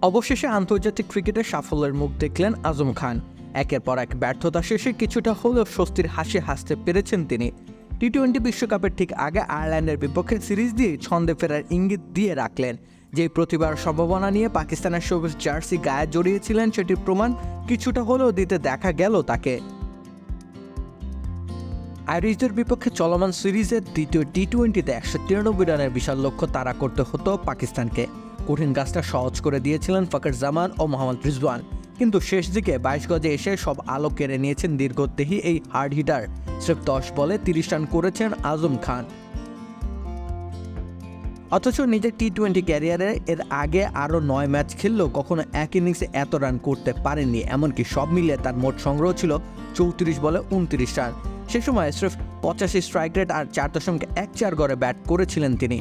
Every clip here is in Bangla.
অবশেষে আন্তর্জাতিক ক্রিকেটে সাফল্যের মুখ দেখলেন আজম খান। একের পর এক ব্যর্থতা শেষে কিছুটা হলেও স্বস্তির হাসি হাসতে পেরেছেন তিনি। টি-20 বিশ্বকাপের ঠিক আগে আয়ারল্যান্ডের বিপক্ষে সিরিজ দিয়ে ছন্দে ফেরার ইঙ্গিত দিয়ে রাখলেন। যে প্রতিভার সম্ভাবনা নিয়ে পাকিস্তানের সবুজ জার্সি গায়ে জড়িয়েছিলেন, সেটির প্রমাণ কিছুটা হলেও দিতে দেখা গেল তাকে। আইরিশদের বিপক্ষে চলমান সিরিজের দ্বিতীয় টি-20তে 193 রানের বিশাল লক্ষ্য তাড়া করতে হতো পাকিস্তানকে। কঠিন কাজটা সহজ করে দিয়েছিলেন ফখর জামান ও মোহাম্মদ রিজওয়ান, কিন্তু শেষ দিকে 22 গজে এসে সব আলো কেড়ে নিয়েছেন দীর্ঘদেহী এই হার্ড হিটার। সির্ফ 10 বলে 30 রান করেছেন আজম খান। অথচ নিজের টি-20 ক্যারিয়ারে এর আগে আরও 9 ম্যাচ খেললেও কখনো এক ইনিংসে এত রান করতে পারেননি। এমনকি সব মিলিয়ে তার মোট সংগ্রহ ছিল 34 বলে 29 রান। সে সময় সির্ফ 85 স্ট্রাইক রেট আর 4.14 গড়ে ব্যাট করেছিলেন তিনি।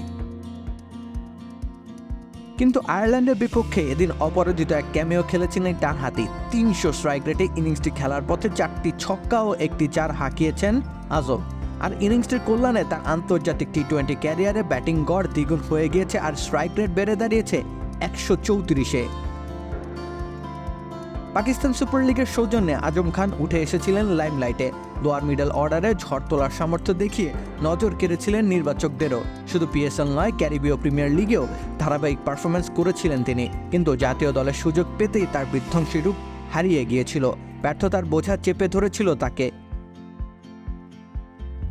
কিন্তু আয়ারল্যান্ডের বিপক্ষে এদিন অপরাজিত এক ক্যামিও খেলেছিলেন ডানহাতি। 300 স্ট্রাইক রেটে ইনিংসটি খেলার পথে 4টি ছক্কা ও 1টি 4 হাঁকিয়েছেন আজম। আর ইনিংসটির কল্যাণে তার আন্তর্জাতিক টি-20 ক্যারিয়ারে ব্যাটিং গড় দ্বিগুণ হয়ে গিয়েছে আর স্ট্রাইক রেট বেড়ে দাঁড়িয়েছে 134-এ। পাকিস্তান সুপার লিগের সৌজন্যে আজম খান উঠে এসেছিলেন লাইমলাইটে। লোয়ার মিডল অর্ডারে ঝড় তোলার সামর্থ্য দেখিয়ে নজর কেড়েছিলেন নির্বাচকদেরও। শুধু পিএসএল নয়, ক্যারিবীয় প্রিমিয়ার লিগেও ধারাবাহিক পারফরম্যান্স করেছিলেন তিনি। কিন্তু জাতীয় দলের সুযোগ পেতেই তার বিধ্বংসী রূপ হারিয়ে গিয়েছিল। ব্যর্থতার বোঝা চেপে ধরেছিল তাকে।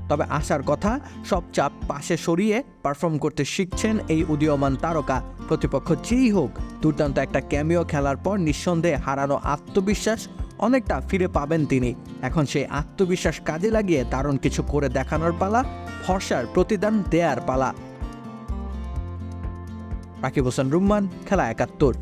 তবে আশার কথা, সব চাপ পাশে সরিয়ে পারফর্ম করতে শিখছেন এই উদীয়মান তারকা। প্রতিপক্ষ যেই হোক, দুর্দান্ত একটা ক্যামিও খেলার পর নিঃসন্দেহে হারানো আত্মবিশ্বাস অনেকটা ফিরে পাবেন তিনি। এখন সেই আত্মবিশ্বাস কাজে লাগিয়ে দারুণ কিছু করে দেখানোর পালা, ভরসার প্রতিদান দেয়ার পালা। রাকিব হোসেন রুম্মান, খেলা 71।